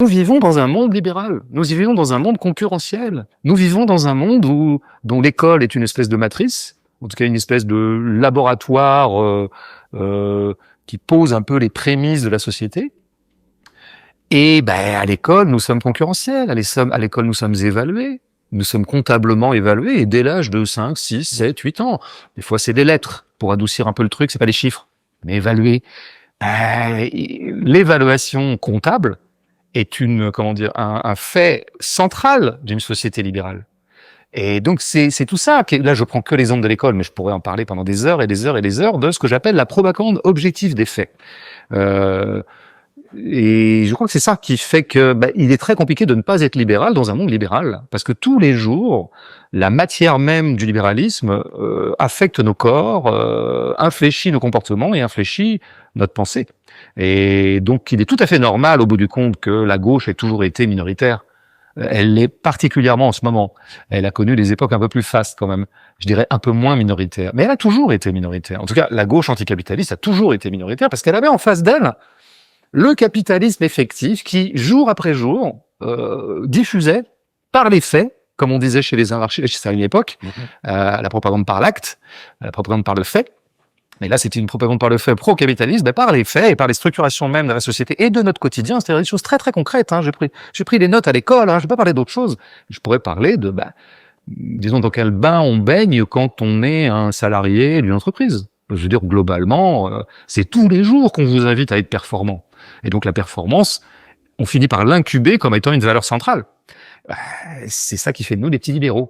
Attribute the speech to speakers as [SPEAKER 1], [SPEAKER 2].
[SPEAKER 1] Nous vivons dans un monde libéral. Nous vivons dans un monde concurrentiel. Nous vivons dans un monde dont l'école est une espèce de matrice, en tout cas une espèce de laboratoire qui pose un peu les prémices de la société. Et à l'école, nous sommes concurrentiels. À l'école, nous sommes évalués. Nous sommes comptablement évalués, et dès l'âge de 5, 6, 7, 8 ans. Des fois, c'est des lettres. Pour adoucir un peu le truc, c'est pas les chiffres, mais évaluer. L'évaluation comptable est un fait central d'une société libérale. Et donc, c'est tout ça. Là, je prends que l'exemple de l'école, mais je pourrais en parler pendant des heures et des heures et des heures de ce que j'appelle la propagande objective des faits. Et je crois que c'est ça qui fait que il est très compliqué de ne pas être libéral dans un monde libéral, parce que tous les jours, la matière même du libéralisme affecte nos corps, infléchit nos comportements et infléchit notre pensée. Et donc, il est tout à fait normal, au bout du compte, que la gauche ait toujours été minoritaire. Elle l'est particulièrement en ce moment. Elle a connu des époques un peu plus fastes quand même. Je dirais un peu moins minoritaire. Mais elle a toujours été minoritaire. En tout cas, la gauche anticapitaliste a toujours été minoritaire parce qu'elle avait en face d'elle le capitalisme effectif qui, jour après jour, diffusait par les faits, comme on disait chez les anarchistes à une époque, la propagande par l'acte, la propagande par le fait. Mais là, c'était une propagande par le fait pro-capitaliste, par les faits et par les structurations même de la société et de notre quotidien. C'est-à-dire des choses très très concrètes. J'ai pris des notes à l'école. Je vais pas parler d'autre chose. Je pourrais parler de, disons, dans quel bain on baigne quand on est un salarié d'une entreprise. Je veux dire, globalement, c'est tous les jours qu'on vous invite à être performant. Et donc la performance, on finit par l'incuber comme étant une valeur centrale. C'est ça qui fait de nous des petits libéraux.